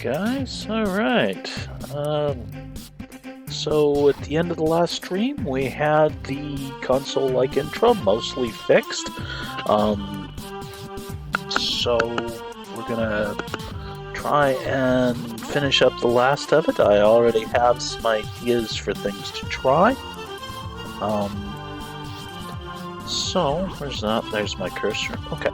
guys. All right. So at the end of the last stream, we had the console-like intro mostly fixed. So we're gonna try and finish up the last of it. I already have some ideas for things to try. So where's that? There's my cursor. Okay.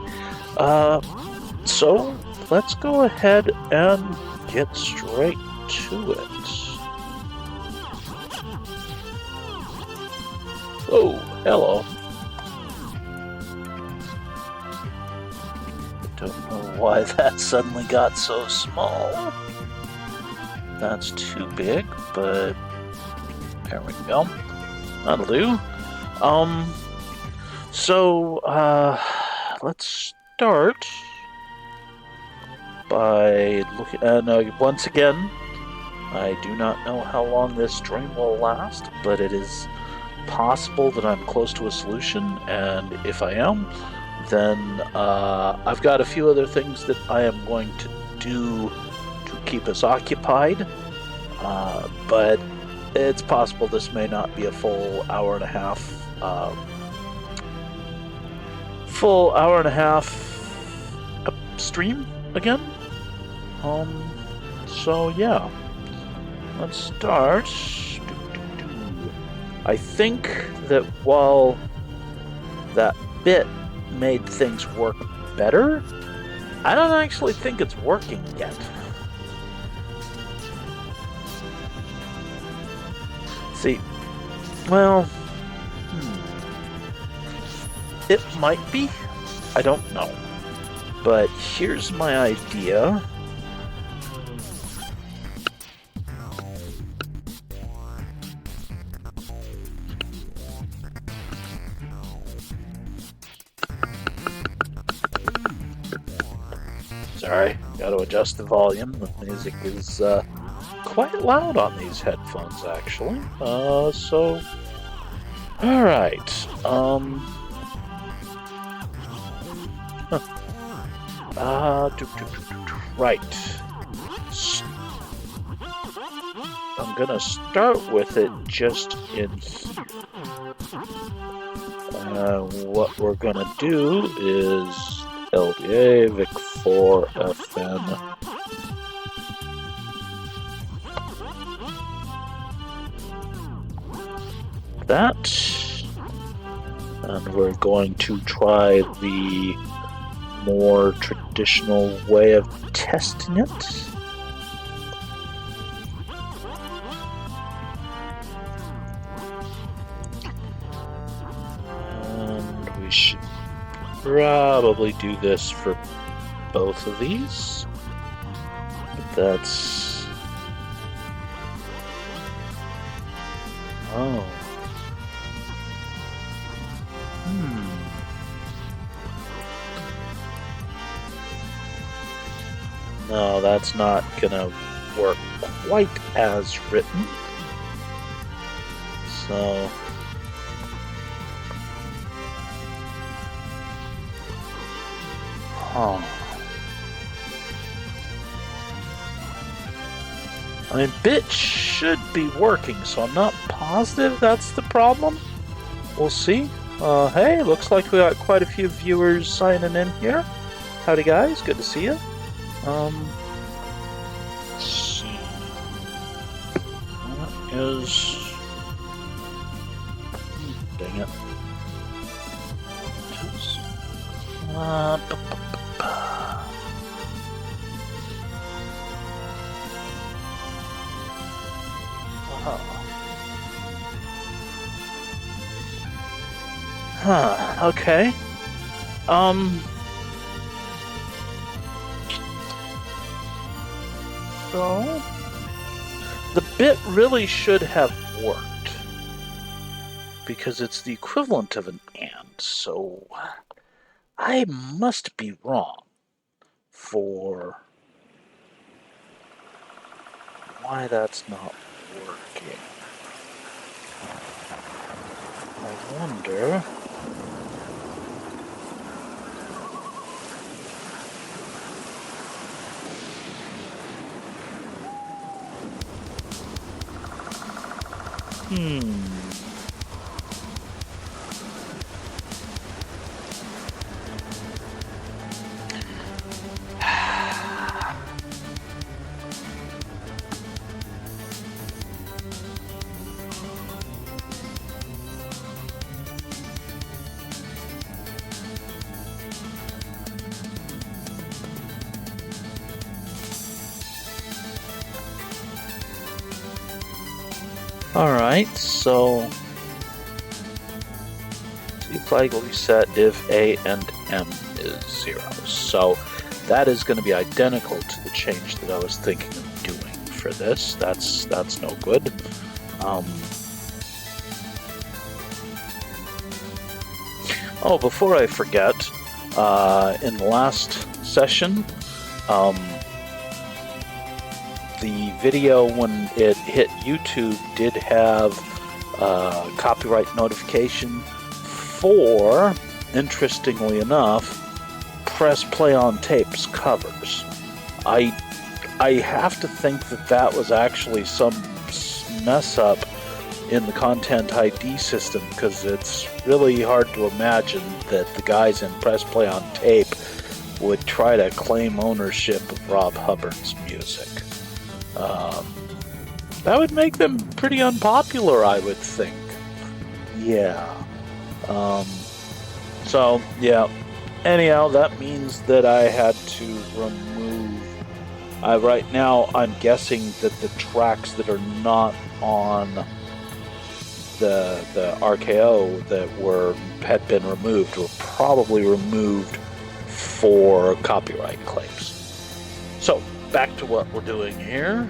So let's go ahead and get straight to it. Oh, hello. Don't know why that suddenly got so small. That's too big, but there we go. That'll do. Let's start by looking. Once again, I do not know how long this stream will last, but it is possible that I'm close to a solution, and if I am, then I've got a few other things that I am going to do to keep us occupied, but it's possible this may not be a full hour and a half stream again. So yeah, let's start. I think that while that bit made things work better, I don't actually think it's working yet. See, well, it might be. I don't know. But here's my idea. Sorry, got to adjust the volume. The music is quite loud on these headphones, actually. So, all right. Right. I'm gonna start with it just in here. What we're gonna do is LDA Vic4 FN. That. And we're going to try the more traditional way of testing it. And we should probably do this for both of these. But that's... Oh. No, that's not gonna work quite as written. So... I mean, bit should be working, so I'm not positive that's the problem. We'll see. Hey, looks like we got quite a few viewers signing in here. Howdy guys, good to see you. Let's see. What is... Dang it. Okay. So, the bit really should have worked, because it's the equivalent of an AND, so I must be wrong for why that's not working. I wonder... Hmm. Alright, so C flag will be set if A and M is 0. So that is going to be identical to the change that I was thinking of doing for this. That's no good. Oh, before I forget, in the last session, the video, when it hit YouTube, did have copyright notification for, interestingly enough, Press Play on Tape's covers. I have to think that that was actually some mess up in the content ID system, because it's really hard to imagine that the guys in Press Play on Tape would try to claim ownership of Rob Hubbard's music. That would make them pretty unpopular, I would think. Yeah. So, yeah. Anyhow, that means that I had to remove... right now, I'm guessing that the tracks that are not on the RKO that had been removed were probably removed for copyright claims. So, back to what we're doing here.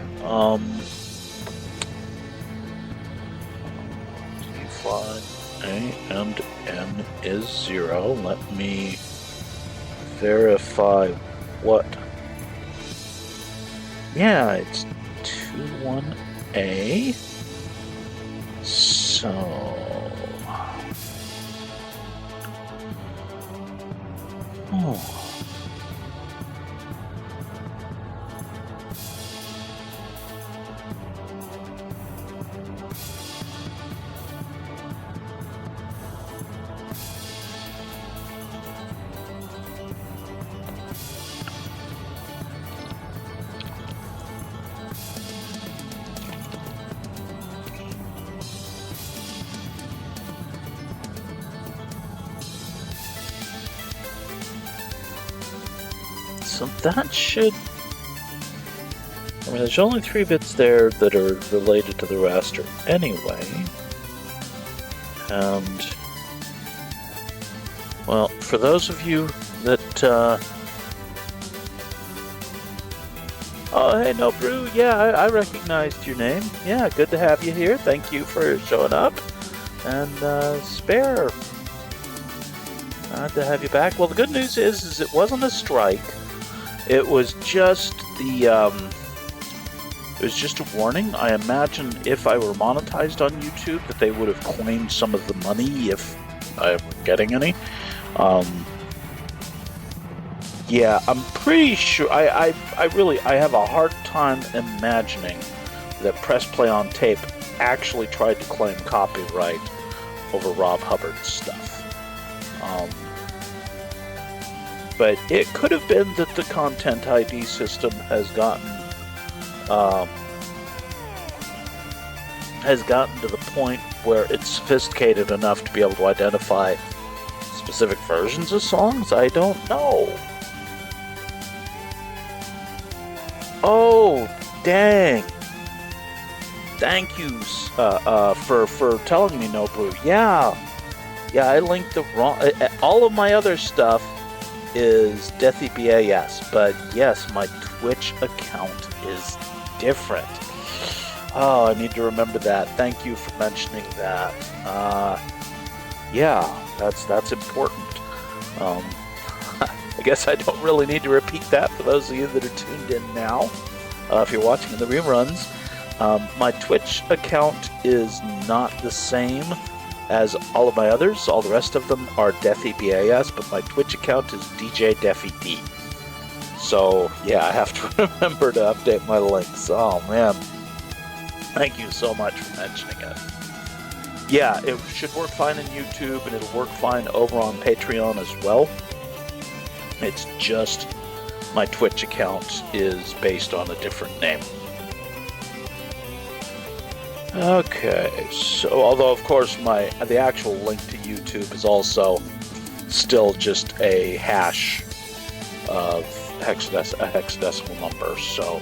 Flag A and N is 0. Let me verify what. Yeah, it's 21A. So. Oh. So that should... I mean, there's only 3 bits there that are related to the raster anyway. And... well, for those of you that... oh, hey, No Brew. Yeah, I recognized your name. Yeah, good to have you here. Thank you for showing up. And, Spare. Glad to have you back. Well, the good news is it wasn't a strike. It was just the, it was just a warning. I imagine if I were monetized on YouTube that they would have claimed some of the money if I were getting any. Yeah, I'm pretty sure, I have a hard time imagining that Press Play on Tape actually tried to claim copyright over Rob Hubbard's stuff. But it could have been that the content ID system has gotten to the point where it's sophisticated enough to be able to identify specific versions of songs. I don't know. Oh, dang. Thank you for telling me, No Brew. Yeah, I linked the wrong... all of my other stuff is deathy BAS, but yes, my Twitch account is different. Oh, I need to remember that. Thank you for mentioning that. Yeah, that's important. I guess I don't really need to repeat that for those of you that are tuned in now. If you're watching the reruns, my Twitch account is not the same as all of my others. All the rest of them are deathy BAS, but my Twitch account is DJ Deathy D. So yeah, I have to remember to update my links. Oh man, thank you so much for mentioning it. yeah, it should work fine in YouTube, and it'll work fine over on Patreon as well. It's just my Twitch account is based on a different name. Okay, so although of course the actual link to YouTube is also still just a hash of a hexadecimal number, so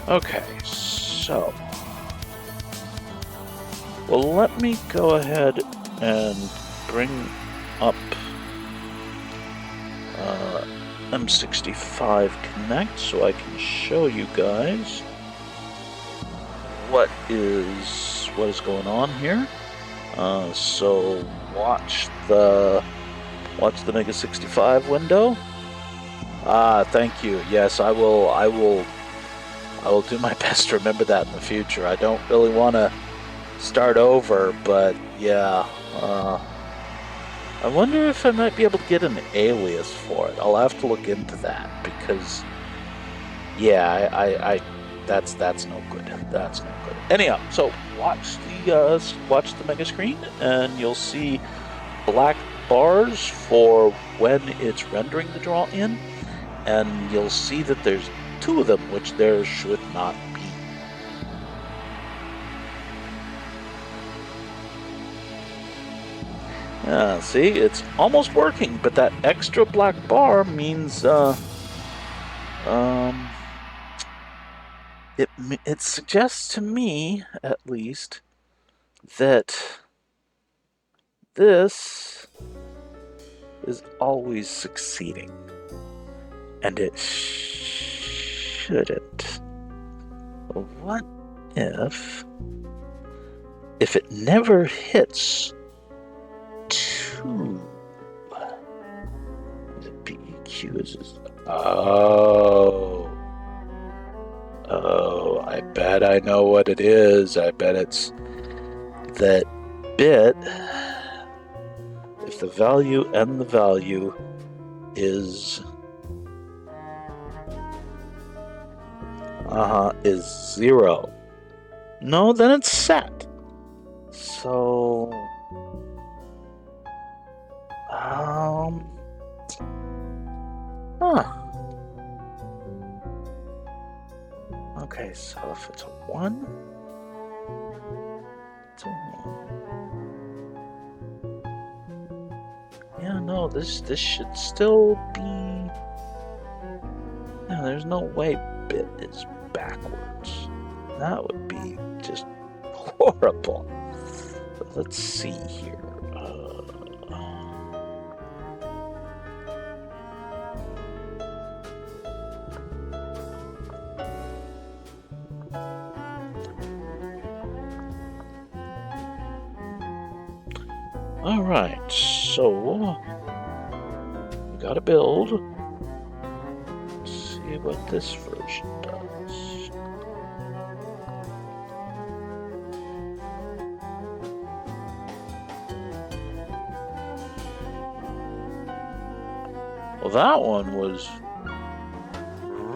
okay, so well, let me go ahead and bring up Mega65 Connect so I can show you guys what is going on here. So watch the Mega65 window. Thank you. Yes, I will do my best to remember that in the future. I don't really want to start over, but yeah. I wonder if I might be able to get an alias for it. I'll have to look into that because, yeah, I that's no good. That's no good. Anyhow, so watch the mega screen, and you'll see black bars for when it's rendering the draw in, and you'll see that there's two of them, which there should not be. See, it's almost working, but that extra black bar means it suggests to me, at least, that this is always succeeding, and it shouldn't. What if it never hits 2? The PEQ is oh, I bet I know what it is. I bet it's that bit. If the value and the value is 0, no, then it's set. So okay, so if it's a 1, it's a 1. Yeah, no, this should still be. Yeah, there's no way bit is backwards. That would be just horrible. But let's see here. Alright, so we gotta build. Let's see what this version does. Well, that one was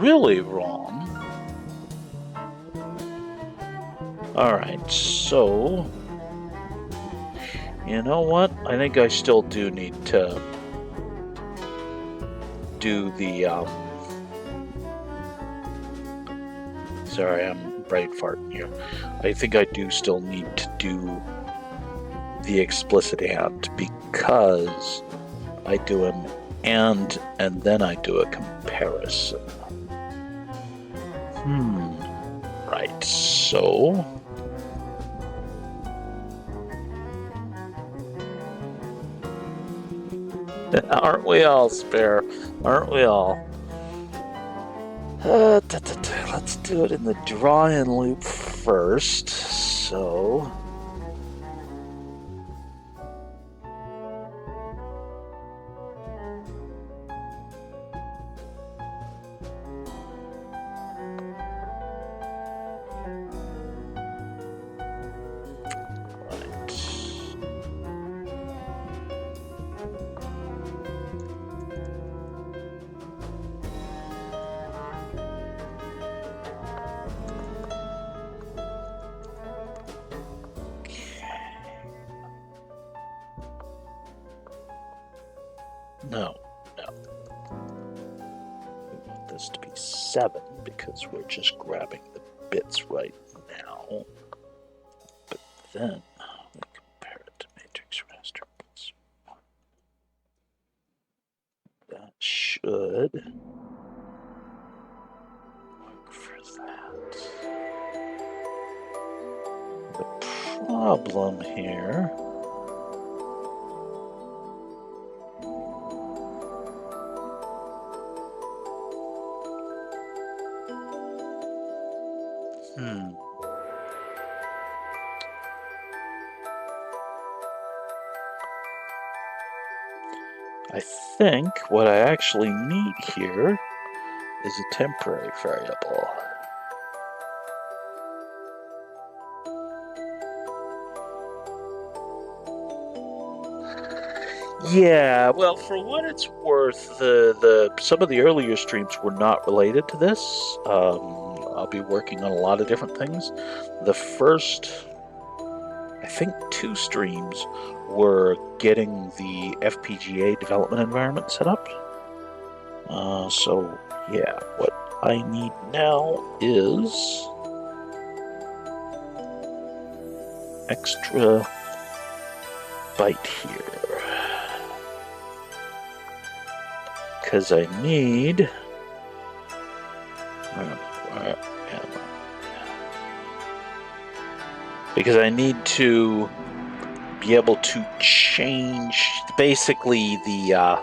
really wrong. Alright, so you know what? I think I still do need to do the, sorry, I'm brain farting here. I think I do still need to do the explicit and, because I do an and then I do a comparison. Right, so aren't we all, Spare? Aren't we all? Let's do it in the draw-in loop first. So No, no. We want this to be 7 because we're just grabbing the bits right now. But then we compare it to matrix raster plus 1. That should work for that. The problem here I think what I actually need here is a temporary variable. Yeah, well, for what it's worth, the some of the earlier streams were not related to this. I'll be working on a lot of different things. The first, I think, 2 streams were getting the FPGA development environment set up. So yeah, what I need now is extra byte here, because I need because I need to be able to change basically the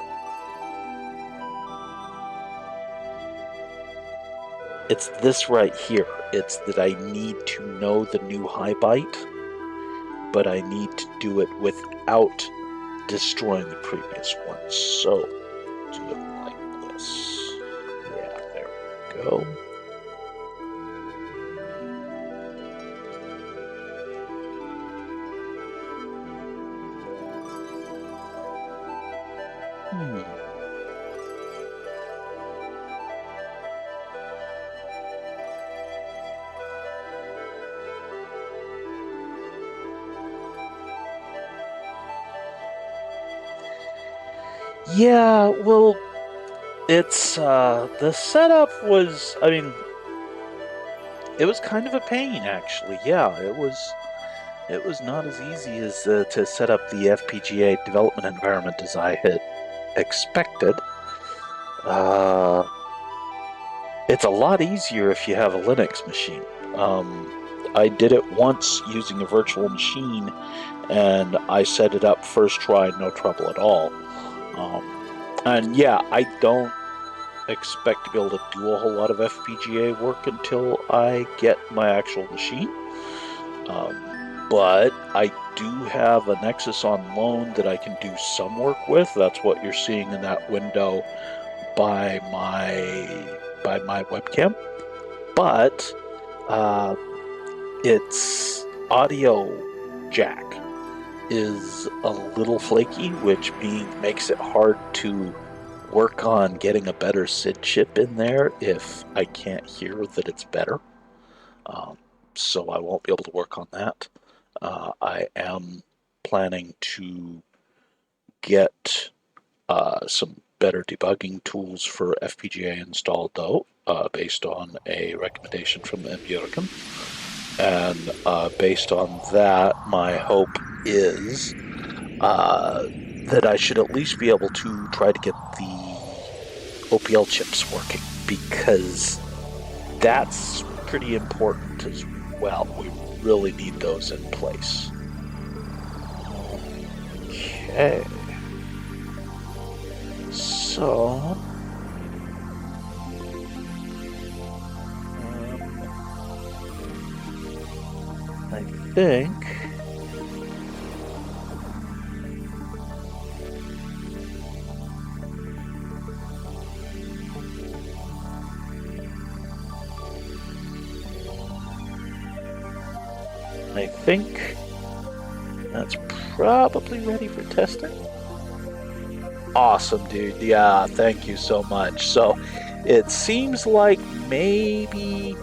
it's this right here. It's that I need to know the new high byte, but I need to do it without destroying the previous one. So do it like this. Yeah, there we go. Yeah, well, it's the setup was, I mean, it was kind of a pain actually. Yeah, it was not as easy as to set up the FPGA development environment as I had expected. It's a lot easier if you have a Linux machine. I did it once using a virtual machine, and I set it up first try, no trouble at all. And yeah, I don't expect to be able to do a whole lot of FPGA work until I get my actual machine. But I do have a Nexus on loan that I can do some work with. That's what you're seeing in that window by my webcam. But its audio jack is a little flaky, which makes it hard to work on getting a better SID chip in there if I can't hear that it's better. So I won't be able to work on that. I am planning to get some better debugging tools for FPGA installed, though, based on a recommendation from Jurgen. And based on that, my hope is that I should at least be able to try to get the OPL chips working, because that's pretty important as well. We really need those in place. Okay. So I think that's probably ready for testing. Awesome, dude. Yeah, thank you so much. So it seems like maybe.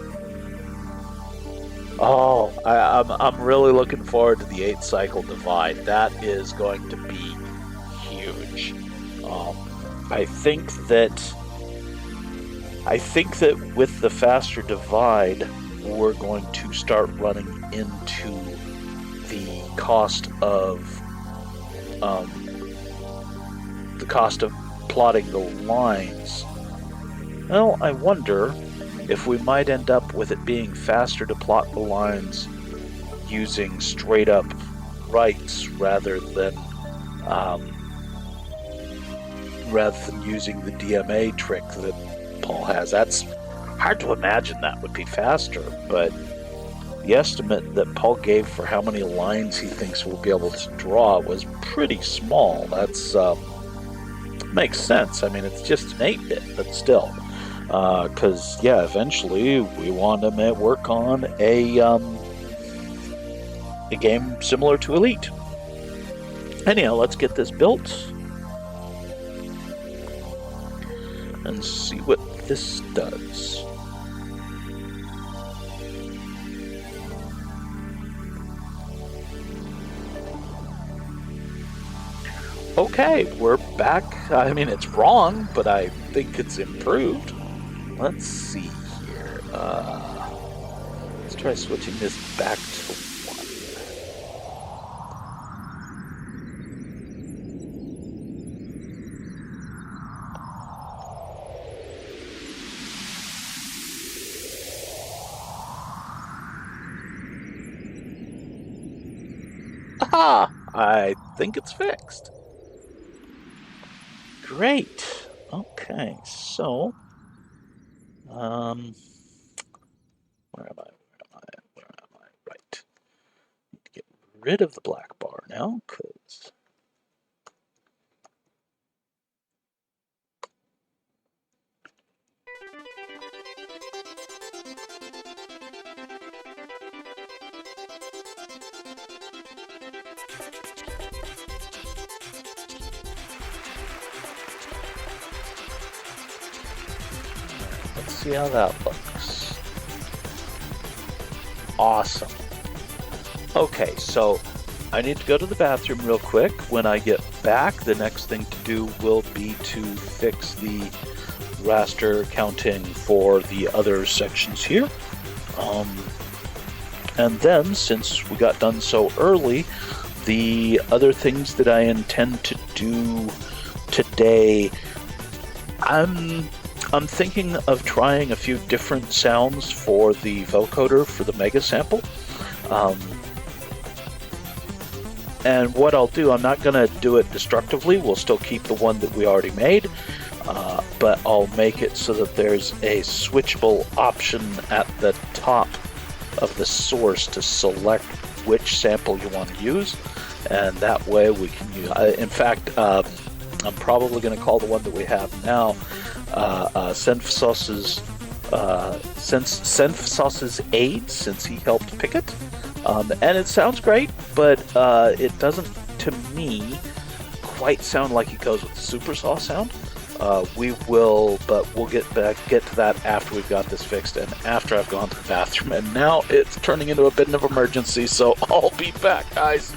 Oh, I'm really looking forward to the 8-cycle divide. That is going to be huge. I think that with the faster divide, we're going to start running into the cost of plotting the lines. Well, I wonder if we might end up with it being faster to plot the lines using straight up rights rather than using the DMA trick that Paul has. That's hard to imagine that would be faster, but the estimate that Paul gave for how many lines he thinks we'll be able to draw was pretty small. That's makes sense. I mean, it's just an 8-bit, but still. Because, yeah, eventually we want to work on a game similar to Elite. Anyhow, let's get this built and see what this does. Okay, we're back. I mean, it's wrong, but I think it's improved. Let's see here. Let's try switching this back to 1. Aha! I think it's fixed. Great. Okay, so where am I? Right. Need to get rid of the black bar now, because let's see how that looks. Awesome. Okay, so I need to go to the bathroom real quick. When I get back, the next thing to do will be to fix the raster counting for the other sections here. And then, since we got done so early, the other things that I intend to do today, I'm thinking of trying a few different sounds for the vocoder for the Mega sample. And what I'll do, I'm not going to do it destructively. We'll still keep the one that we already made, but I'll make it so that there's a switchable option at the top of the source to select which sample you want to use, and that way we can use. In fact, I'm probably going to call the one that we have now Senfsauce's Aid, since he helped pick it. And it sounds great, but it doesn't, to me, quite sound like it goes with the Super Saw sound. We'll get to that after we've got this fixed and after I've gone to the bathroom. And now it's turning into a bit of an emergency, so I'll be back, guys.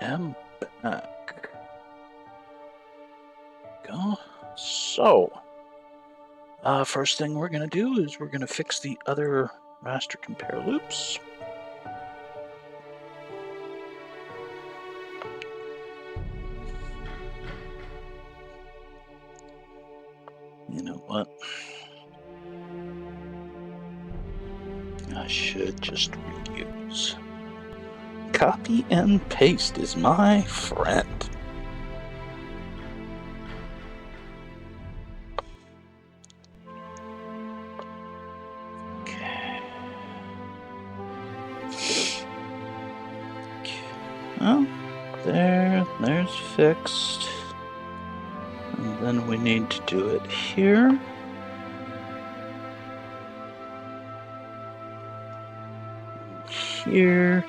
am back. Go. So, first thing we're going to do is we're going to fix the other master compare loops. You know what? I should just reuse. Copy and paste is my friend. Okay. Well, there's fixed. And then we need to do it here. Here.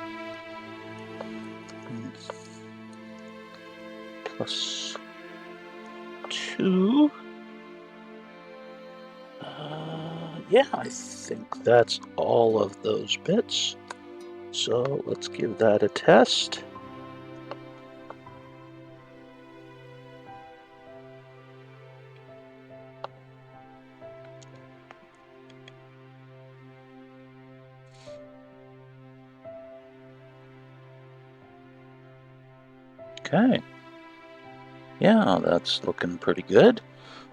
Plus 2. Yeah, I think that's all of those bits. So let's give that a test. Okay. Yeah, that's looking pretty good.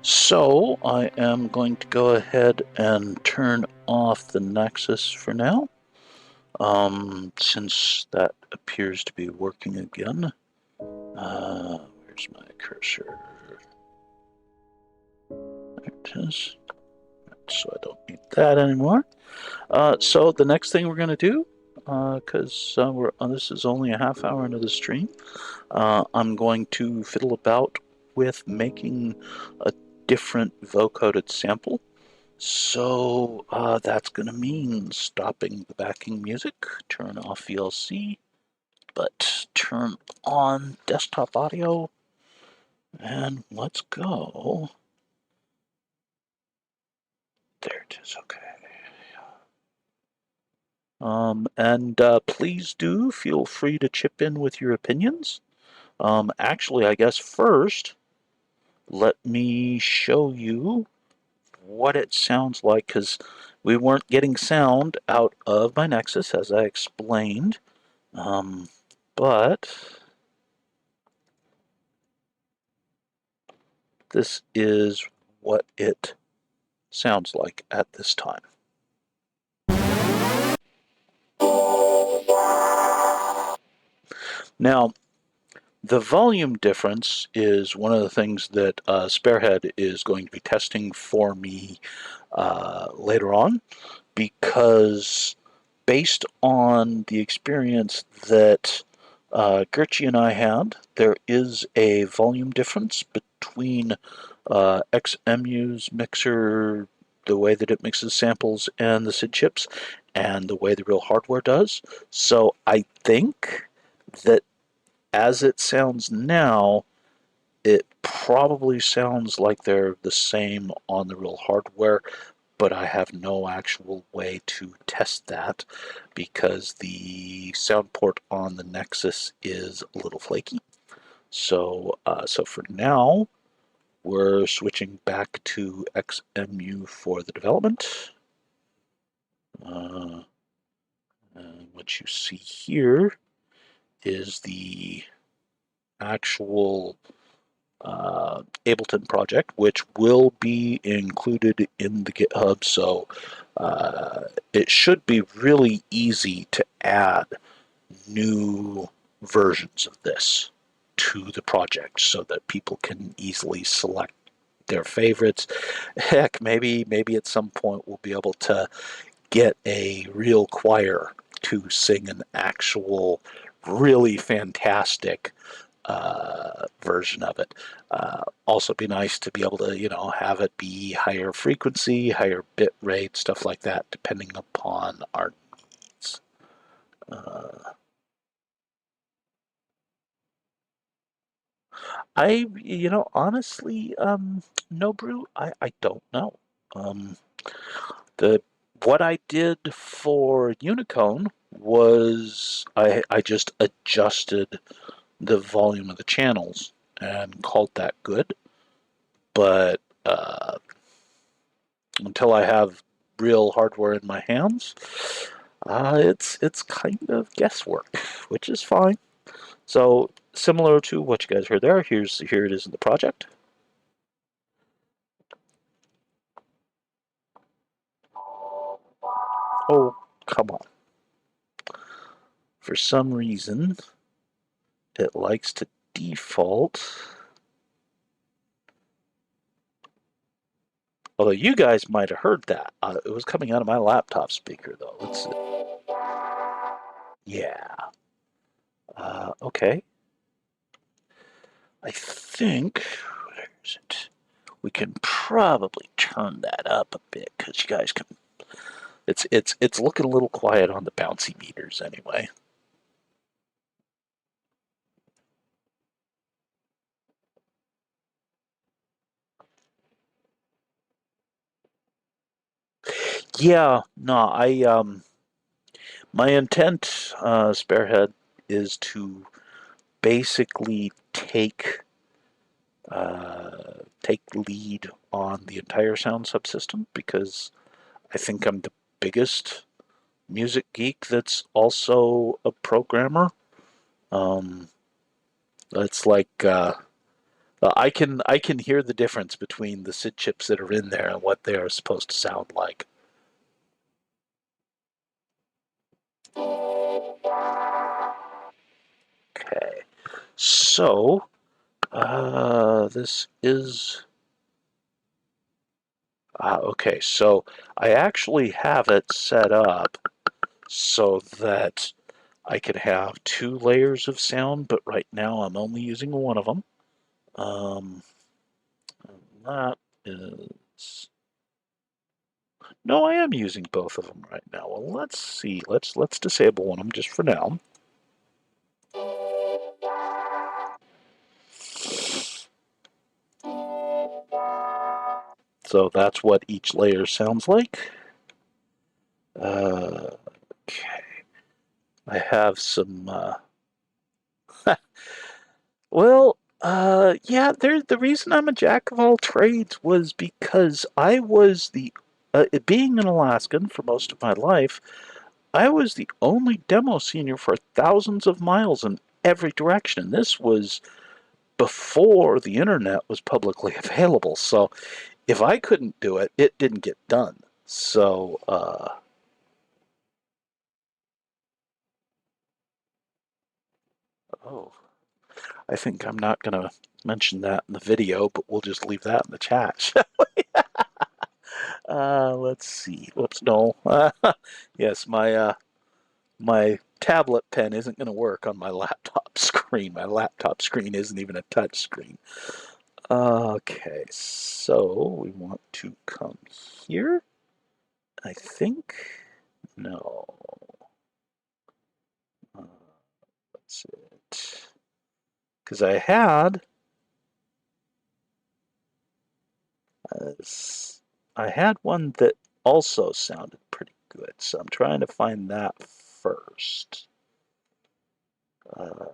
So I am going to go ahead and turn off the Nexus for now, since that appears to be working again. Where's my cursor? There it is. So I don't need that anymore. So the next thing we're going to do, because this is only a half hour into the stream, I'm going to fiddle about with making a different vocoded sample. So that's going to mean stopping the backing music, turn off VLC, but turn on desktop audio, and let's go. There it is, okay. And please do feel free to chip in with your opinions. Actually, I guess first, let me show you what it sounds like, because we weren't getting sound out of my Nexus, as I explained. But this is what it sounds like at this time. Now, the volume difference is one of the things that Sparehead is going to be testing for me later on, because based on the experience that Gertchie and I had, there is a volume difference between XMU's mixer, the way that it mixes samples, and the SID chips, and the way the real hardware does. So I think that as it sounds now, it probably sounds like they're the same on the real hardware, but I have no actual way to test that because the sound port on the Nexus is a little flaky. So for now, we're switching back to XMU for the development. And what you see here is the actual Ableton project, which will be included in the GitHub. So it should be really easy to add new versions of this to the project so that people can easily select their favorites. Heck, maybe at some point we'll be able to get a real choir to sing an actual really fantastic version of it. Also be nice to be able to, have it be higher frequency, higher bit rate, stuff like that, depending upon our needs. Honestly, no, Brew, I don't know. Um, the what I did for Unicone was I just adjusted the volume of the channels and called that good. But until I have real hardware in my hands, it's kind of guesswork, which is fine. So similar to what you guys heard there, here it is in the project. Oh, come on. For some reason, it likes to default. Although you guys might have heard that. It was coming out of my laptop speaker, though. Let's see. Yeah. Okay. I think, where is it? We can probably turn that up a bit because you guys can. It's looking a little quiet on the bouncy meters anyway. Yeah, no, my intent, Sparehead, is to basically take lead on the entire sound subsystem because I think I'm the biggest music geek that's also a programmer. Um, it's like I can hear the difference between the SID chips that are in there and what they are supposed to sound like. Okay, so this is okay. So I actually have it set up so that I could have two layers of sound, but right now I'm only using one of them. Um, that is no, I am using both of them right now. Well, let's see. Let's disable one of them just for now. So that's what each layer sounds like. Okay, I have some. Well, yeah. The reason I'm a jack of all trades was because I was the being an Alaskan for most of my life. I was the only demo senior for thousands of miles in every direction. This was before the internet was publicly available. So if I couldn't do it, it didn't get done. So, oh, I think I'm not going to mention that in the video, but we'll just leave that in the chat. Let's see. Whoops, no. Yes, my tablet pen isn't going to work on my laptop screen. My laptop screen isn't even a touch screen. Okay, so we want to come here. I think. No. That's it. Because uh, I had one that also sounded pretty good, so I'm trying to find that first. Uh,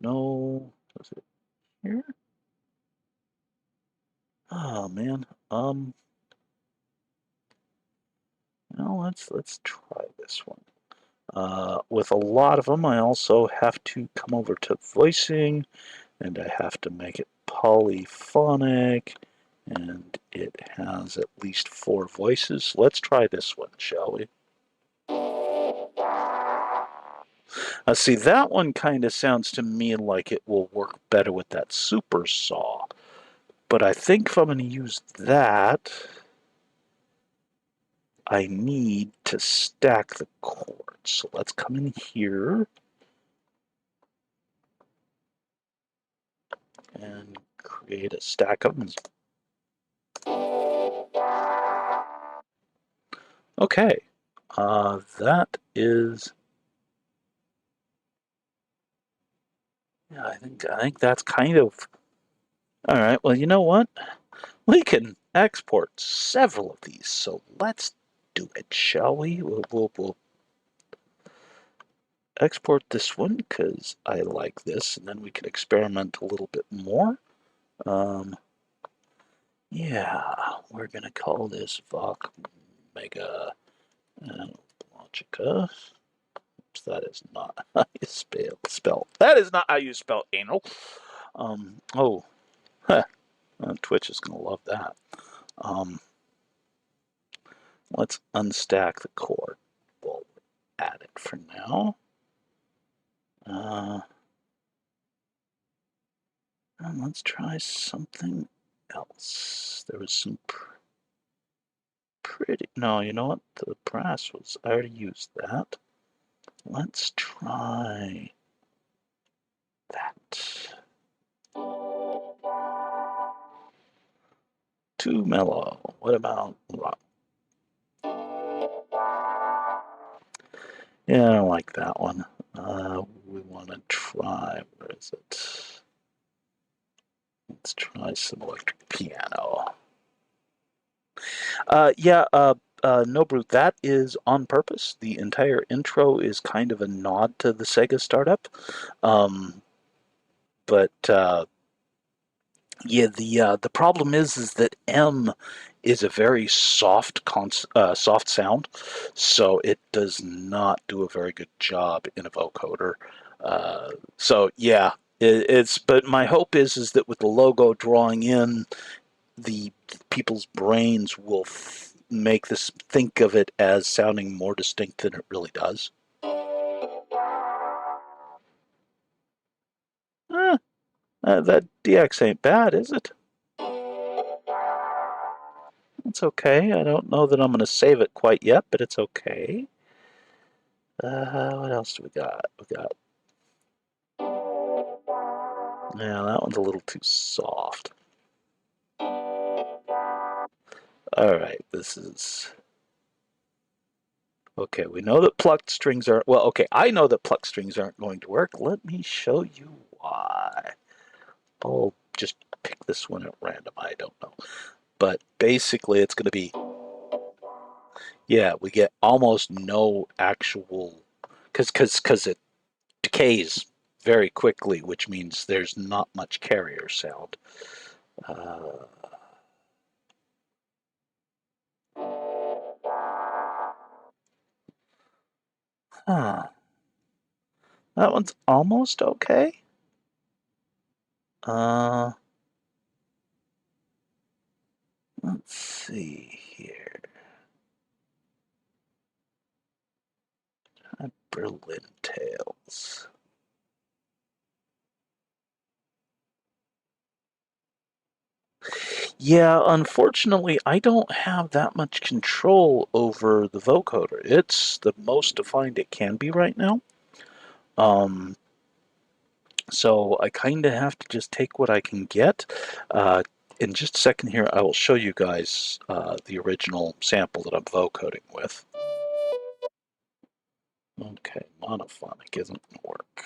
no, was it here? Oh man. No, let's try this one. With a lot of them, I also have to come over to voicing, and I have to make it polyphonic, and it has at least 4 voices. Let's try this one, shall we? See, that one kind of sounds to me like it will work better with that super saw. But I think if I'm going to use that, I need to stack the chords. So let's come in here and create a stack of them. Okay, that is. Yeah, I think that's kind of. All right. Well, you know what? We can export several of these, so let's do it, shall we? We'll export this one because I like this, and then we can experiment a little bit more. Yeah, we're gonna call this Voc Mega Logica. Oops, that is not how you spell. That is not how you spell anal. Oh, huh, Twitch is gonna love that. Let's unstack the cord. We'll add it for now. And let's try something else. There was some pretty. No, you know what? The brass was. I already used that. Let's try that. Too mellow. What about rock? Yeah, I don't like that one. We want to try. Where is it? Let's try some electric piano. Yeah, no, Brute, that is on purpose. The entire intro is kind of a nod to the Sega startup. But yeah, the problem is that M is a very soft sound, so it does not do a very good job in a vocoder. So yeah, it's. But my hope is that with the logo drawing in, the people's brains will make this think of it as sounding more distinct than it really does. Eh, that DX ain't bad, is it? It's okay. I don't know that I'm going to save it quite yet, but it's okay. What else do we got? We got. Yeah, that one's a little too soft. All right, this is. Okay, we know that plucked strings aren't. Well, okay, I know that plucked strings aren't going to work. Let me show you why. I'll just pick this one at random. I don't know. But basically, it's going to be. Yeah, we get almost no actual. Because it decays very quickly, which means there's not much carrier sound. Uh, huh. That one's almost okay. Uh, let's see here. Berlin Tales. Yeah, unfortunately, I don't have that much control over the vocoder. It's the most defined it can be right now. Um, so I kind of have to just take what I can get. In just a second here, I will show you guys the original sample that I'm vocoding with. Okay, monophonic isn't going to work.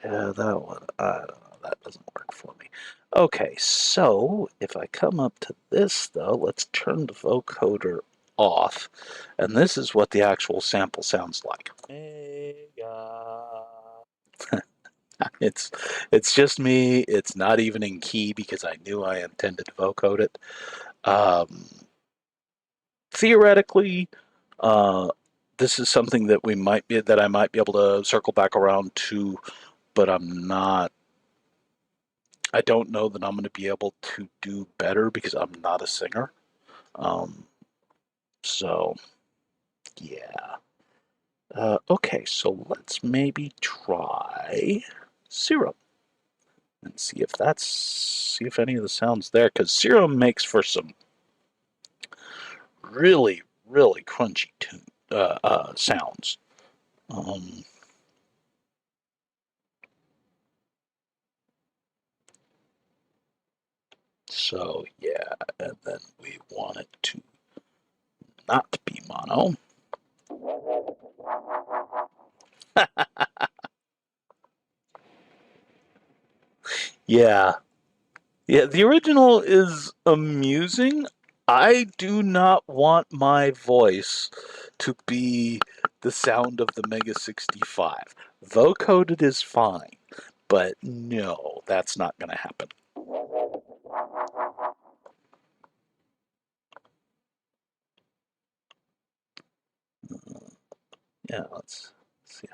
Yeah, that one, I don't know, that doesn't work for me. Okay, so if I come up to this, though, let's turn the vocoder off, and this is what the actual sample sounds like. Mega. It's it's just me. It's not even in key because I knew I intended to vocode it. Um, Theoretically, uh, this is something that I might be able to circle back around to, but I'm not. I don't know that I'm going to be able to do better because I'm not a singer. Um, so yeah. Okay, so let's maybe try Serum and see if any of the sounds there, because Serum makes for some really crunchy sounds. Um, so yeah, and then we want it to not be mono. Yeah, Yeah, the original is amusing. I do not want my voice to be the sound of the Mega 65. Vocoded is fine, but no, that's not going to happen. Yeah, let's see.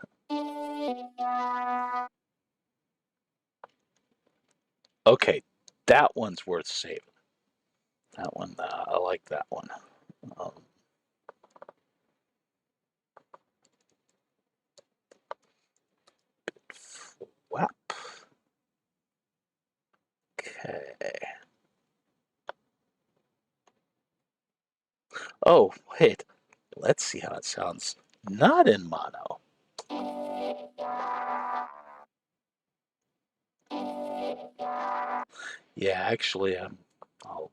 Okay, that one's worth saving. That one, I like that one. Um, Whap. Okay. Oh, wait. Let's see how it sounds. Not in mono. Yeah, actually, I'll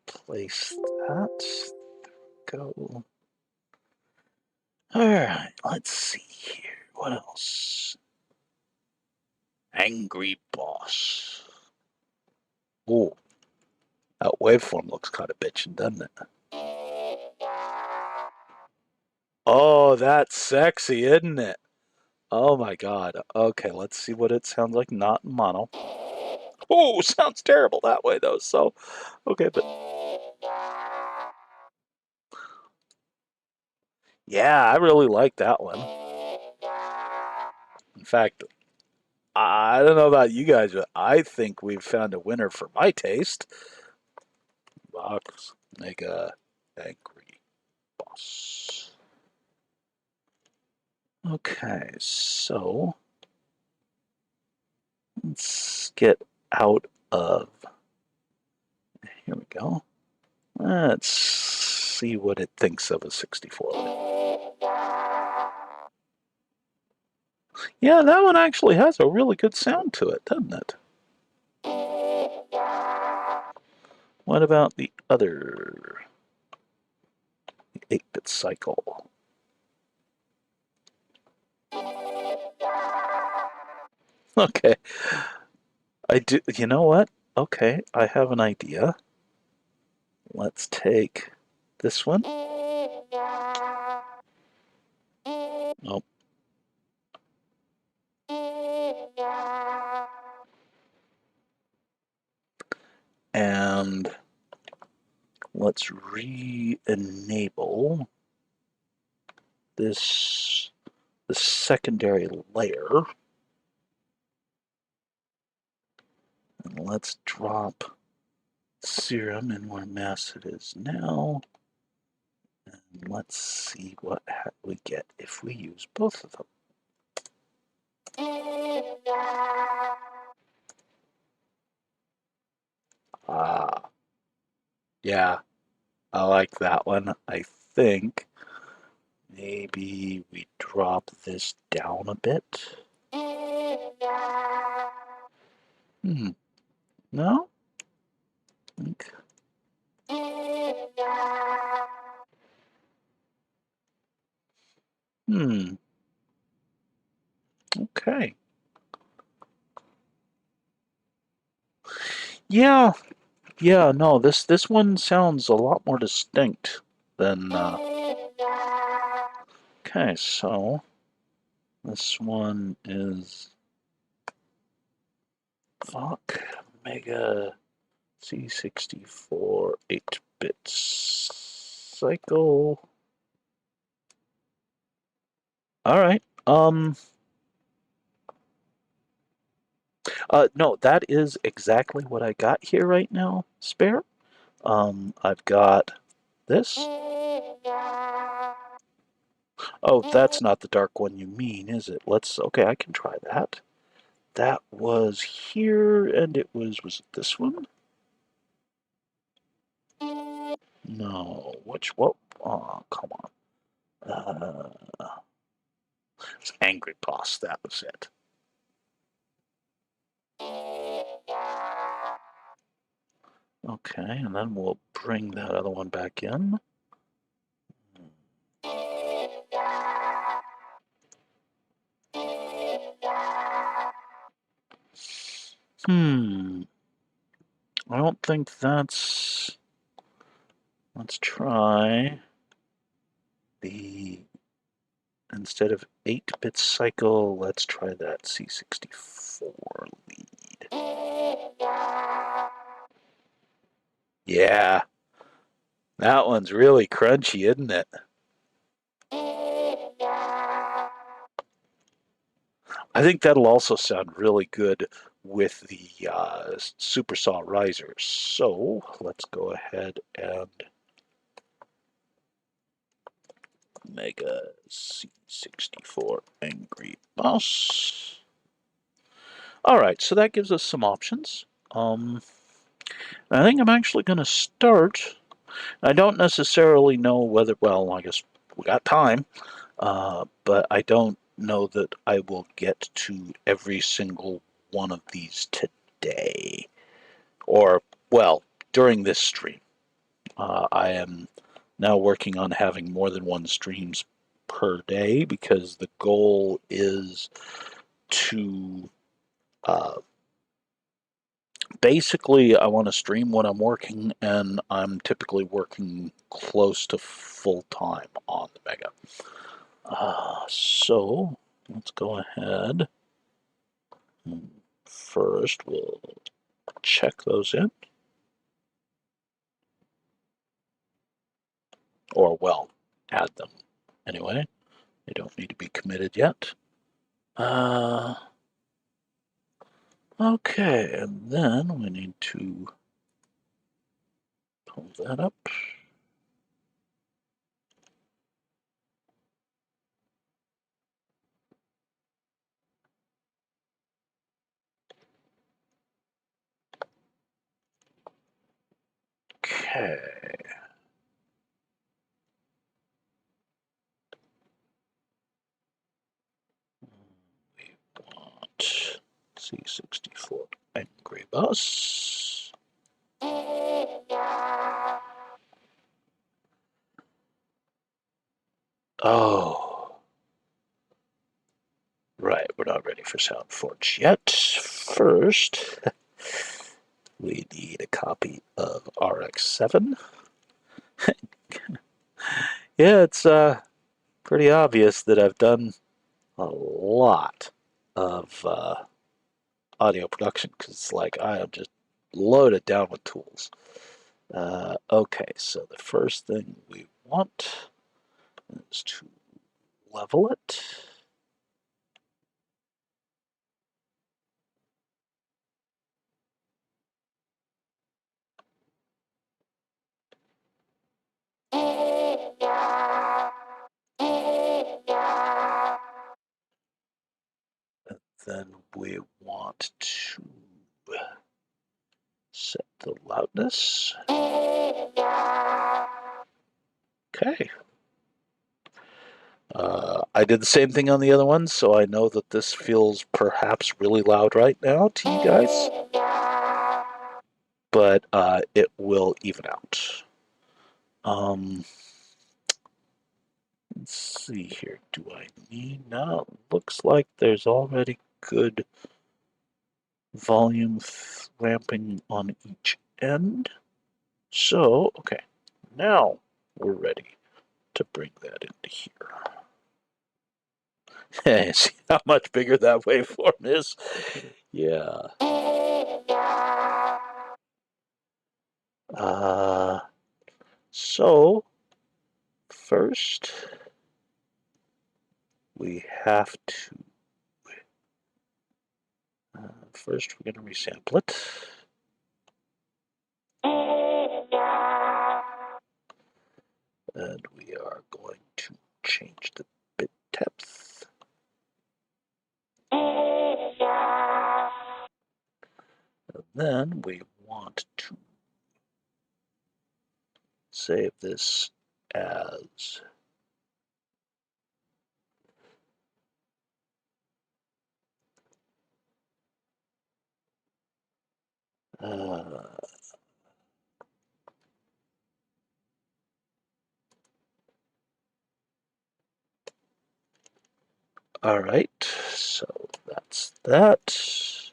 place that. Go. All right, let's see here. What else? Angry Boss. Oh, that waveform looks kind of bitchin', doesn't it? Oh, that's sexy, isn't it? Oh my god. Okay, let's see what it sounds like not in mono. Oh, sounds terrible that way though. So, okay, but yeah, I really like that one. In fact, I don't know about you guys, but I think we've found a winner for my taste. Box Mega Angry Boss. Okay, so let's get out of. Here we go. Let's see what it thinks of a 64. Yeah, that one actually has a really good sound to it, doesn't it? What about the other 8-bit cycle? Okay, I do. You know what? Okay, I have an idea. Let's take this one. Oh, and let's re-enable this the secondary layer. And let's drop serum in where mass it is now. And let's see what we get if we use both of them. Ah, yeah, I like that one. I think maybe we drop this down a bit. Hmm, no? Think. Hmm, okay. Yeah, yeah, no, this one sounds a lot more distinct than okay, so this one is fuck Mega C64 8-bit cycle. All right. No, that is exactly what I got here right now, spare. I've got this. Oh, that's not the dark one you mean, is it? Okay, I can try that. That was here, and was it this one? No, what? Oh, come on. It's Angry Boss, that was it. Okay, and then we'll bring that other one back in. I don't think that's... Let's try the... Instead of 8-bit cycle, let's try that C64 lead. Yeah, that one's really crunchy, isn't it? I think that'll also sound really good with the Super Saw risers. So let's go ahead and Mega C64 Angry Boss. All right, so that gives us some options. I think I'm actually going to start. I don't necessarily know whether, well, I guess we got time, but I don't know that I will get to every single one of these today. Or, well, during this stream. I am now working on having more than one streams per day because the goal is to basically I want to stream when I'm working, and I'm typically working close to full time on the Mega. So let's go ahead. First, we'll check those in. Or, well, add them anyway. They don't need to be committed yet. Okay, and then we need to pull that up. Okay. We want C64 Angry Bus. Oh. Right, we're not ready for SoundForge yet. First, we need a copy of RX-7. Yeah, it's pretty obvious that I've done a lot of audio production because it's like I am just loaded down with tools. Okay, so the first thing we want is to level it. And then we want to set the loudness. Okay. I did the same thing on the other ones, so I know that this feels perhaps really loud right now to you guys. But it will even out. Let's see here. Do I need... No, looks like there's already good volume ramping on each end. So, okay. Now we're ready to bring that into here. See how much bigger that waveform is? Yeah. So, first, we have to... first, we're going to resample it. And we are going to change the bit depth. And then we want to save this as all right, so that's that.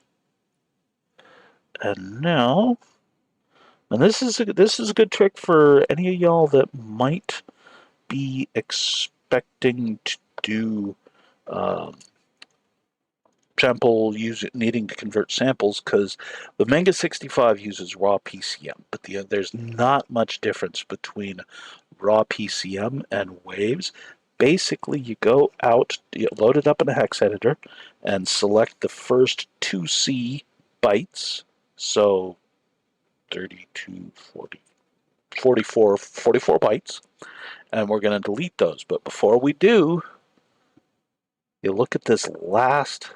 And now, and this is a good trick for any of y'all that might be expecting to do um, needing to convert samples, because the Mega65 uses raw PCM, but there's not much difference between raw PCM and waves. Basically, you go out, you load it up in a hex editor, and select the first 2C bytes. So 32, 40, 44 bytes, and we're going to delete those. But before we do, you look at this the last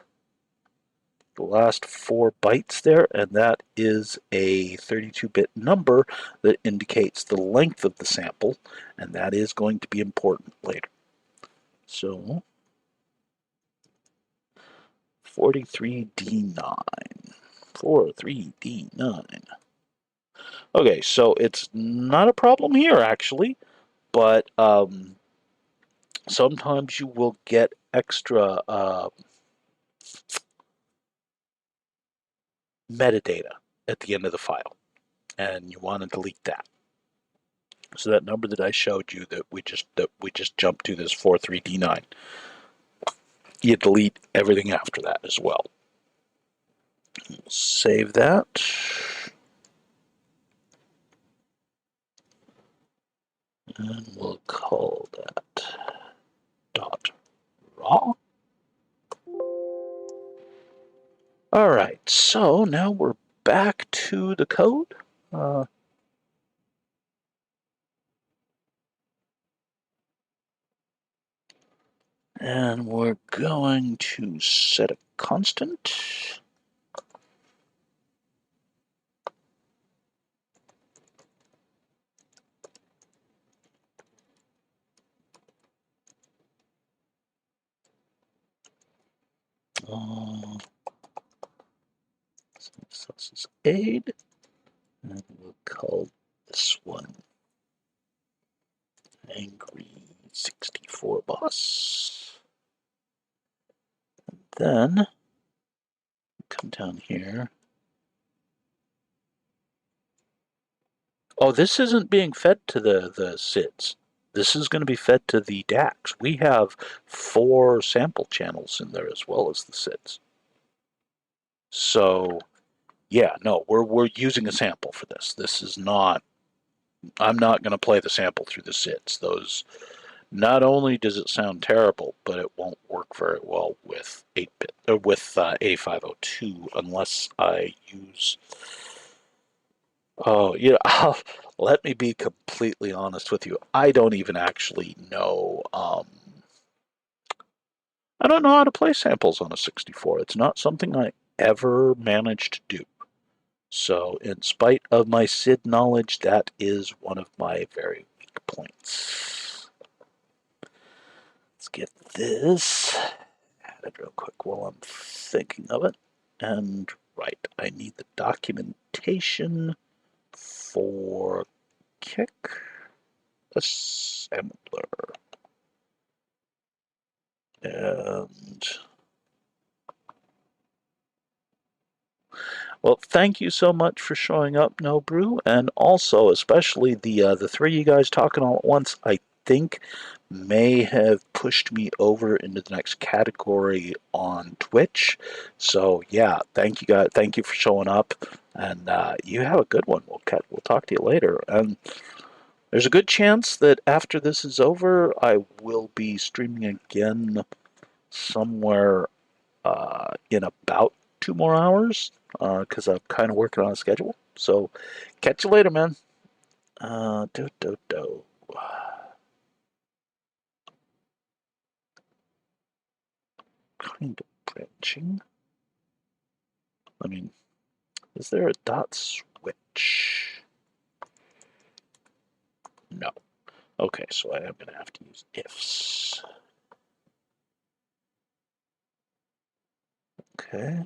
4 bytes there, and that is a 32-bit number that indicates the length of the sample, and that is going to be important later. So 43D9. 43D9. Okay, so it's not a problem here, actually, but sometimes you will get extra metadata at the end of the file, and you want to delete that. So that number that I showed you that we just jumped to, this 43D9, you delete everything after that as well. We'll save that. And we'll call that dot raw. All right, so now we're back to the code. And we're going to set a constant. This is aid, and we'll call this one Angry 64 Boss. Then come down here. Oh, this isn't being fed to the SIDS. This is going to be fed to the DACs. We have 4 sample channels in there as well as the SIDS. So, yeah, no, we're using a sample for this. This is not. I'm not going to play the sample through the SIDS. Those. Not only does it sound terrible, but it won't work very well with 8-bit or with 8502 unless I use. Oh, let me be completely honest with you. I don't even actually know. I don't know how to play samples on a 64. It's not something I ever managed to do. So, in spite of my SID knowledge, that is one of my very weak points. Let's get this added real quick while I'm thinking of it. And right, I need the documentation for kick assembler. And well, thank you so much for showing up, No Brew, and also especially the 3 of you guys talking all at once. I think may have pushed me over into the next category on Twitch. So yeah, thank you guys. Thank you for showing up, and you have a good one. We'll talk to you later. And there's a good chance that after this is over, I will be streaming again somewhere in about 2 more hours because I'm kind of working on a schedule. So catch you later, man. Do. Kind of branching. I mean, is there a dot switch? No. Okay, so I am going to have to use ifs. Okay.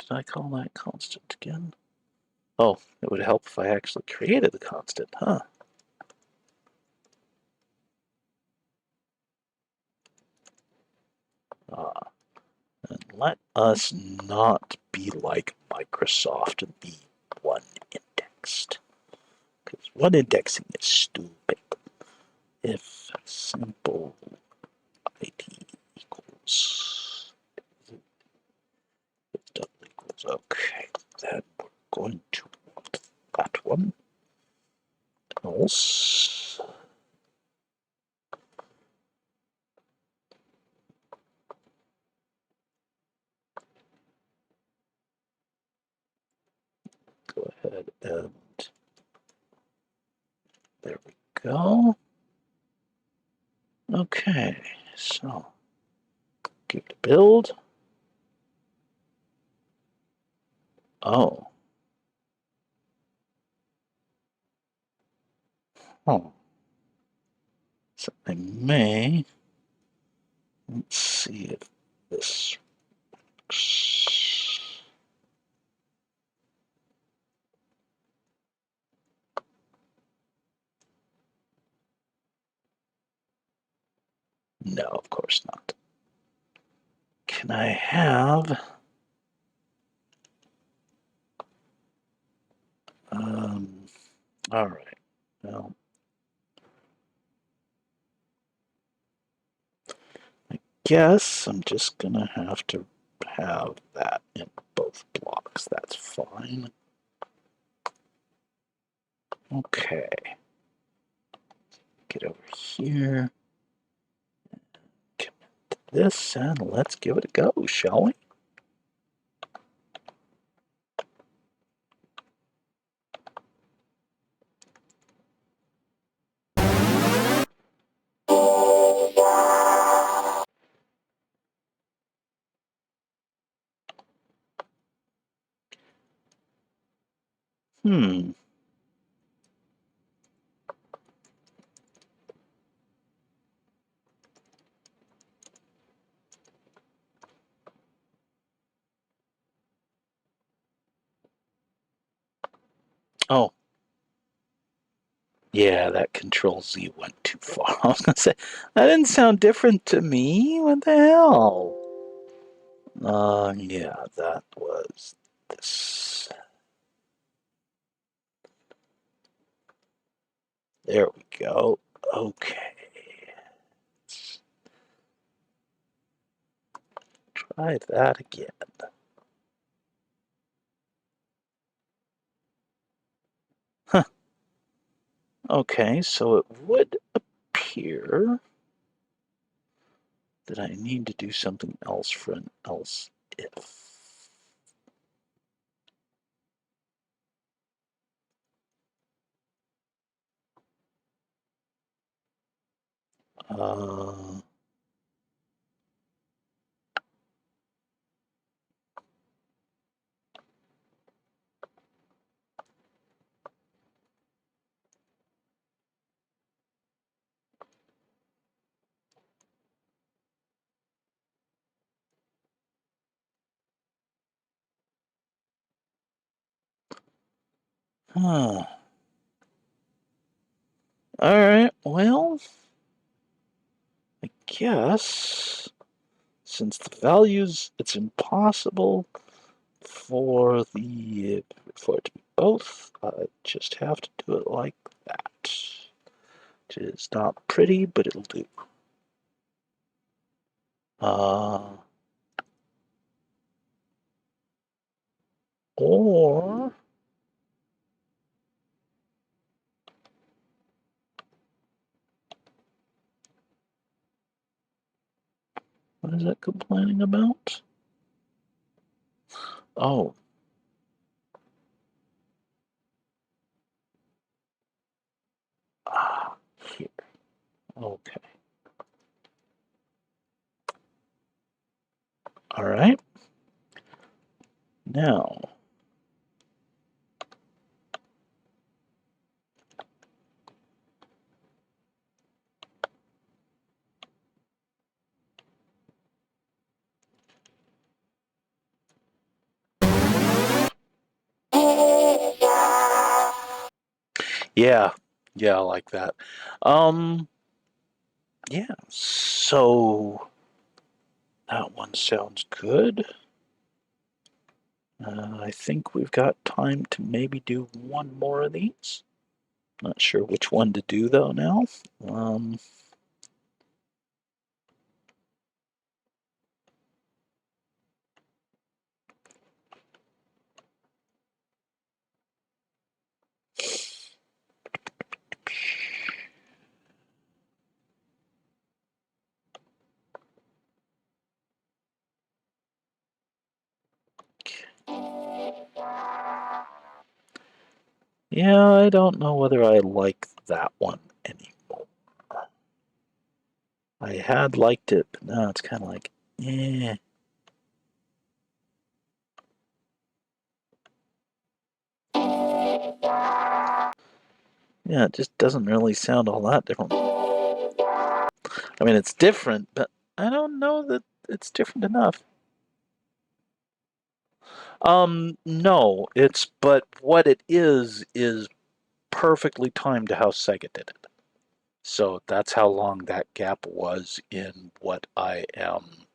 did I call that constant again? Oh, it would help if I actually created the constant, huh? And let us not be like Microsoft and be one indexed. Because one indexing is stupid. If simple ID equals, it double equals, okay, then we're going to want that one. Else, go ahead and there we go. Okay, so give it a build. Oh. Oh. So I may, let's see if this works. No, of course not. Can I have, all right, well, I guess I'm just gonna have to have that in both blocks. That's fine. Okay. Get over here. Commit this and let's give it a go, shall we? Hmm. Oh, yeah, that Control Z went too far. I was gonna say that didn't sound different to me. What the hell? Yeah, that was this. There we go. Okay. Let's try that again. Huh. Okay, so it would appear that I need to do something else for an else if. Uh, huh. All right, well, I guess since the values, it's impossible for it to be both. I just have to do it like that. It is not pretty, but it'll do. Uh, or what is it complaining about? Oh, here. Okay. All right. Now, Yeah, yeah, I like that. Um, yeah, so that one sounds good. I think we've got time to maybe do one more of these. Not sure which one to do though now. Um, yeah, I don't know whether I like that one anymore. I had liked it, but now it's kind of like, eh. Yeah, it just doesn't really sound all that different. I mean, it's different, but I don't know that it's different enough. No, it's but what it is perfectly timed to how Sega did it. So that's how long that gap was in what I am.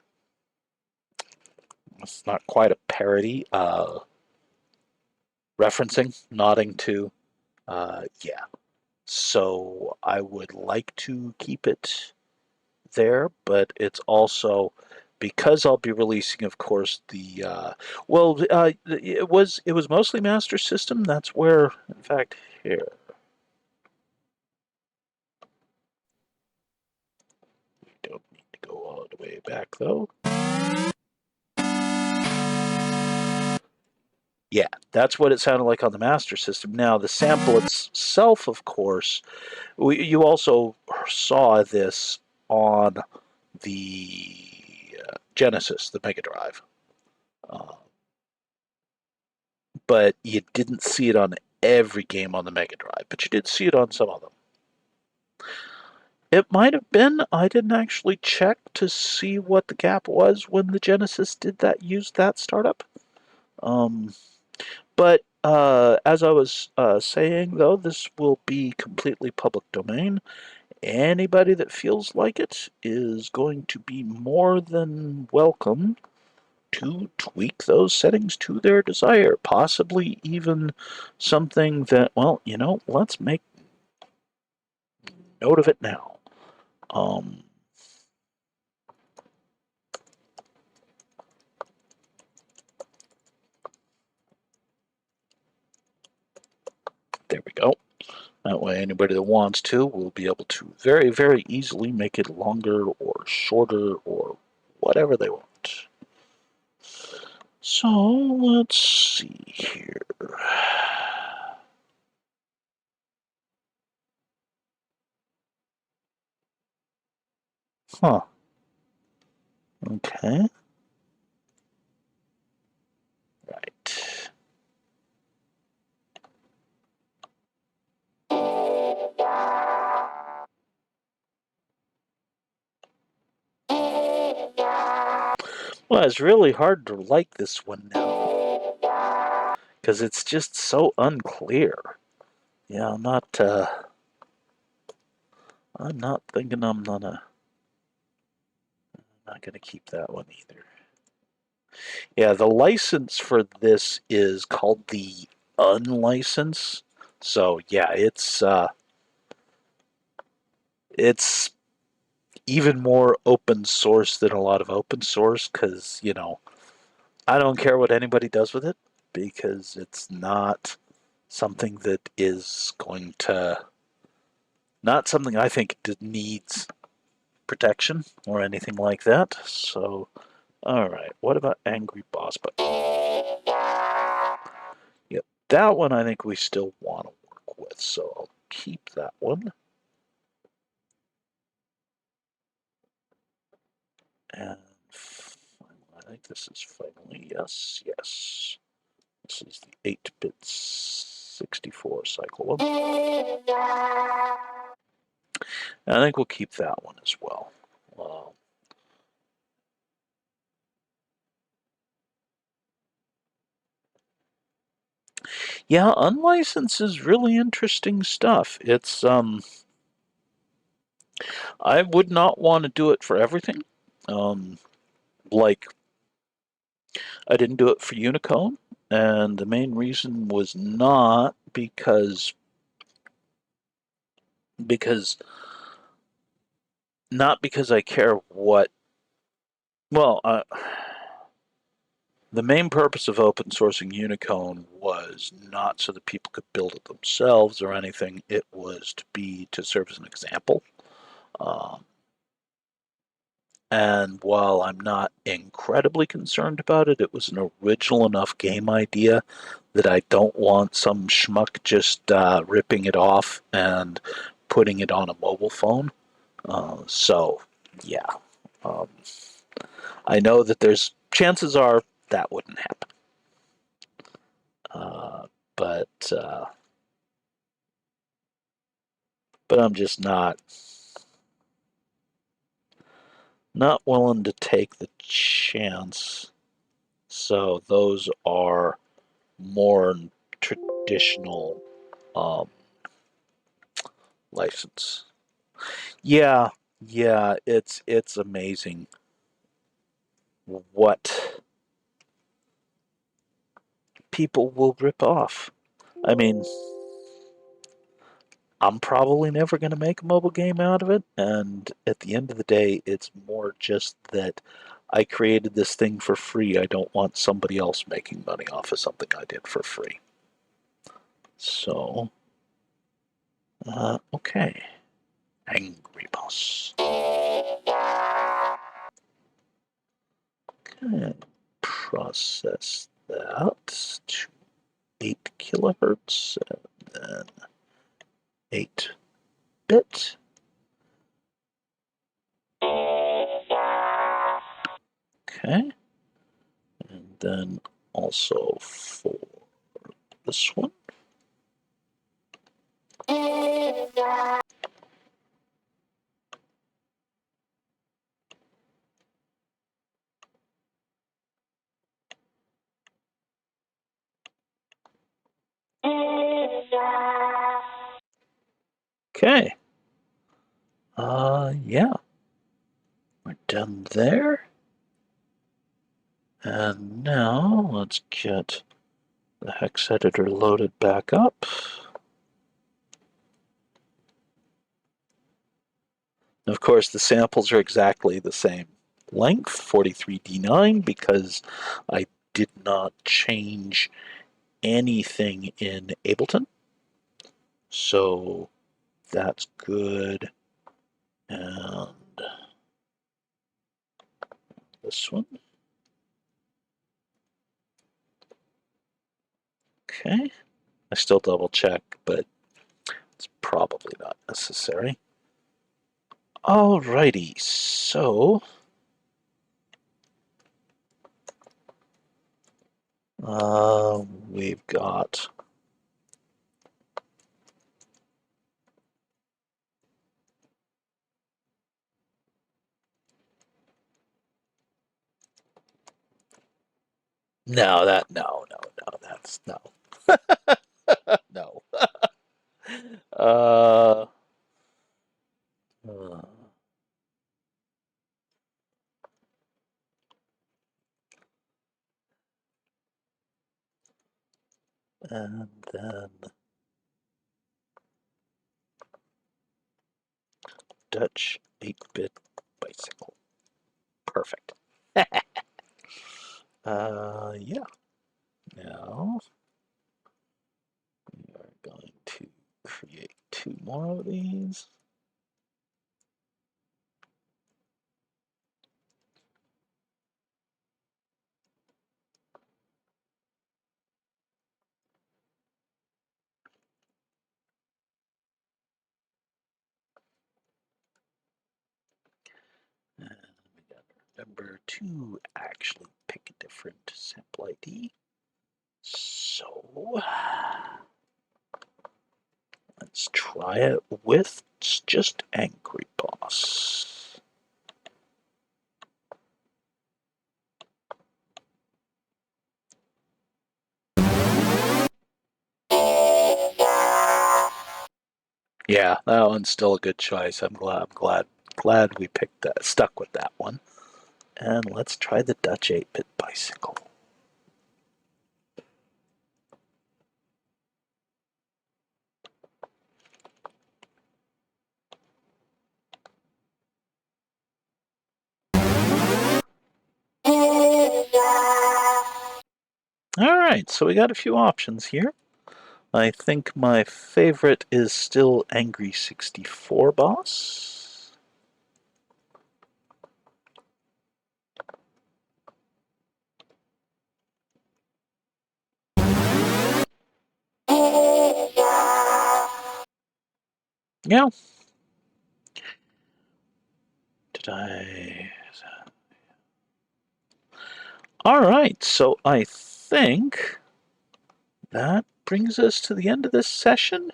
It's not quite a parody. Referencing, nodding to. Yeah. So I would like to keep it there, but it's also because I'll be releasing, of course, the it was mostly Master System. That's where, in fact, here we don't need to go all the way back though. Yeah, that's what it sounded like on the Master System. Now the sample itself, of course, you also saw this on the Genesis, the Mega Drive. Uh, but you didn't see it on every game on the Mega Drive, but you did see it on some of them. It might have been. I didn't actually check to see what the gap was when the Genesis did that, used that startup. Um, but as I was saying, though, this will be completely public domain. Anybody that feels like it is going to be more than welcome to tweak those settings to their desire. Possibly even something that, well, let's make note of it now. Um, there we go. That way, anybody that wants to will be able to very, very easily make it longer or shorter or whatever they want. So, let's see here. Huh. Okay. Right. Well, it's really hard to like this one now because it's just so unclear. Yeah, I'm not thinking I'm not gonna keep that one either. Yeah, the license for this is called the unlicense. So yeah, it's even more open source than a lot of open source because I don't care what anybody does with it because it's not something that is going to not something I think needs protection or anything like that. So all right, what about Angry Boss? But yep, that one I think we still want to work with, so I'll keep that one. And I think this is finally, yes, yes. This is the 8-bit 64 cycle one. And I think we'll keep that one as well. Uh, Yeah, unlicensed is really interesting stuff. I would not want to do it for everything. Um, like I didn't do it for Unicode, and the main reason was not because not because I care what. Well, the main purpose of open sourcing Unicode was not so that people could build it themselves or anything. It was to serve as an example. Um, and while I'm not incredibly concerned about it, it was an original enough game idea that I don't want some schmuck just ripping it off and putting it on a mobile phone. So, yeah. Um, I know that there's chances are that wouldn't happen. Uh, but uh, but I'm just not willing to take the chance. So those are more traditional um, license. Yeah, yeah, it's amazing what people will rip off. I mean, I'm probably never going to make a mobile game out of it, and at the end of the day, it's more just that I created this thing for free. I don't want somebody else making money off of something I did for free. So, okay. Angry boss. Okay. Process that to 8 kilohertz and then 8 bit. Okay. And then also for this one. Okay. Yeah. We're done there. And now let's get the hex editor loaded back up. Of course, the samples are exactly the same length, 43D9, because I did not change anything in Ableton. So that's good. And this one. Okay. I still double check, but it's probably not necessary. Alrighty, so we've got no, that's no. No. Uh, uh, and then Dutch 8-bit bicycle. Perfect. Yeah. Now we are going to create 2 more of these. And we got to remember to actually pick a different sample ID. So let's try it with just Angry Boss. Yeah, that one's still a good choice. I'm glad we picked that, stuck with that one. And let's try the Dutch 8-bit bicycle. All right, so we got a few options here. I think my favorite is still Angry 64 Boss. Yeah. Did I? All right, so I think that brings us to the end of this session.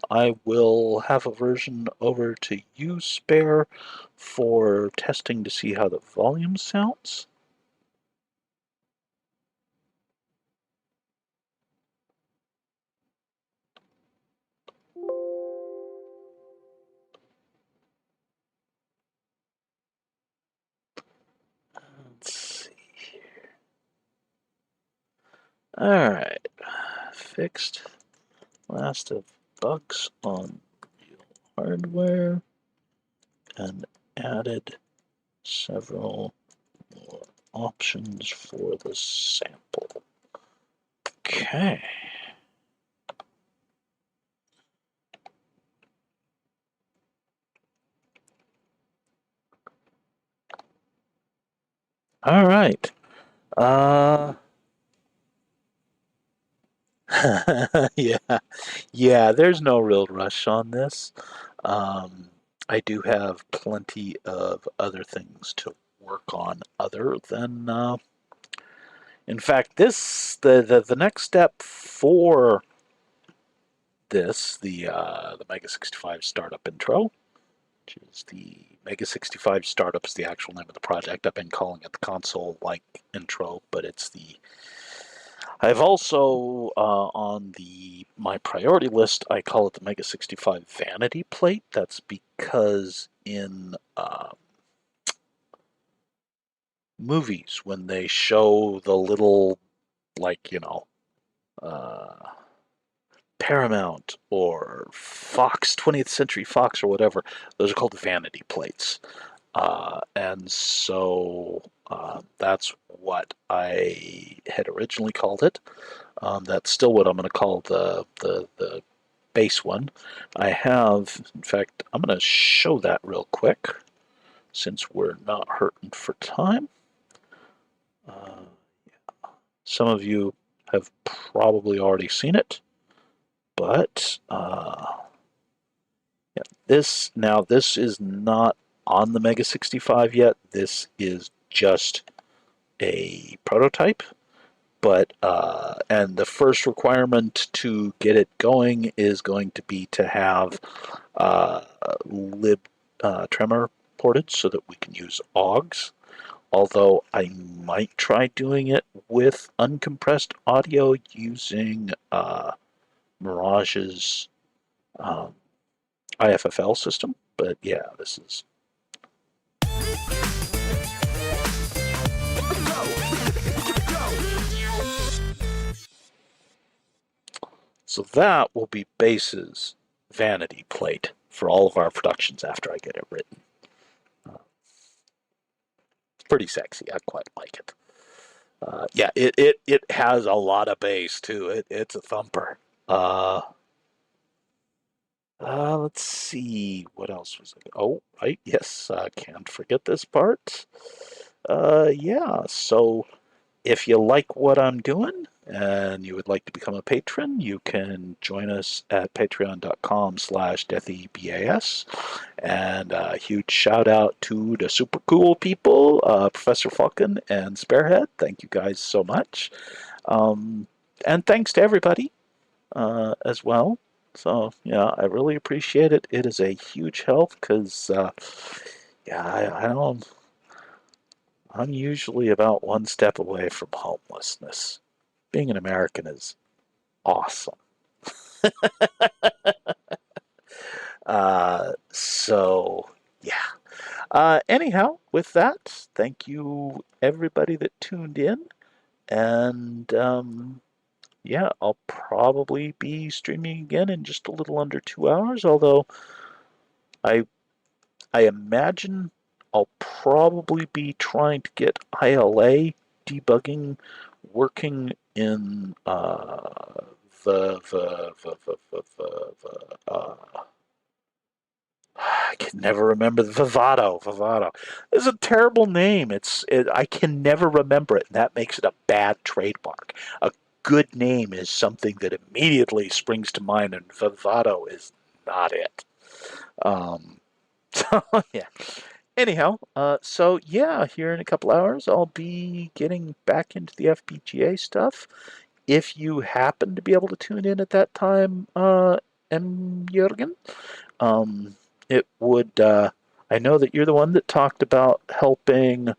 I will have a version over to you, Spare, for testing to see how the volume sounds. Let's see. All right, fixed. Last of bugs on real hardware, and added several more options for the sample. Okay. All right. Uh, yeah, yeah. There's no real rush on this. Um, I do have plenty of other things to work on other than. In fact, the next step for this the Mega65 startup intro, which is the Mega65 startup is the actual name of the project. I've been calling it the console like intro, but it's the I've also on the my priority list. I call it the Mega 65 Vanity Plate. That's because in movies when they show the little like uh, Paramount or Fox 20th Century Fox or whatever, those are called vanity plates. And so that's what I had originally called it. That's still what I'm going to call the base one. I have, in fact, I'm going to show that real quick since we're not hurting for time. Uh, some of you have probably already seen it, but yeah, this is not on the Mega 65 yet. This is just a prototype. But and the first requirement to get it going is going to be to have lib tremor ported so that we can use AUGs. Although I might try doing it with uncompressed audio using Mirage's um, IFFL system. But yeah, this is. So that will be Base's vanity plate for all of our productions after I get it written. It's pretty sexy. I quite like it. Yeah, it has a lot of bass too. It's a thumper. Uh, let's see what else was it. Oh, right, yes, can't forget this part. Yeah, so if you like what I'm doing and you would like to become a patron, you can join us at patreon.com/deathybas. And a huge shout out to the super cool people, Professor Falcon and Sparehead. Thank you guys so much. Um, and thanks to everybody as well. So, yeah, I really appreciate it. It is a huge help because, yeah, I don't. I'm usually about one step away from homelessness. Being an American is awesome. So yeah. Anyhow, with that, thank you everybody that tuned in, and yeah, I'll probably be streaming again in just a little under 2 hours. Although I I imagine I'll probably be trying to get ILA debugging working in I can never remember the Vivado. Vivado. It's a terrible name. I can never remember it, and that makes it a bad trademark. A good name is something that immediately springs to mind, and Vivado is not it. Um, so yeah. Anyhow, so yeah, here in a couple hours, I'll be getting back into the FPGA stuff. If you happen to be able to tune in at that time, M. Jurgen, um, it would. I know that you're the one that talked about helping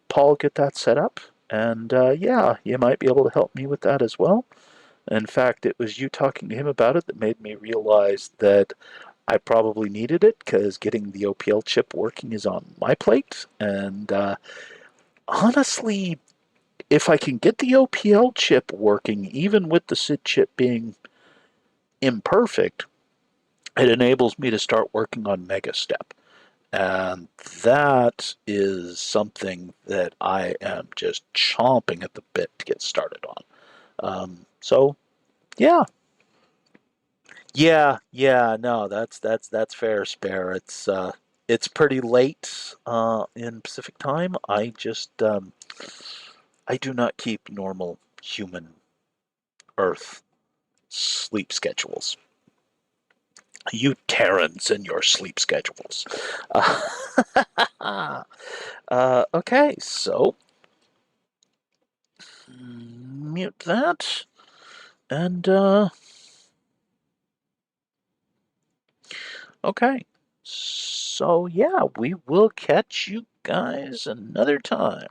Paul get that set up, and yeah, you might be able to help me with that as well. In fact, it was you talking to him about it that made me realize that I probably needed it because getting the OPL chip working is on my plate. And honestly, if I can get the OPL chip working, even with the SID chip being imperfect, it enables me to start working on Megastep. And that is something that I am just chomping at the bit to get started on. So yeah, yeah, no, that's fair, Spare. It's pretty late in Pacific time. I do not keep normal human Earth sleep schedules. You Terrans and your sleep schedules. Okay, so mute that. And, okay. So, yeah, we will catch you guys another time.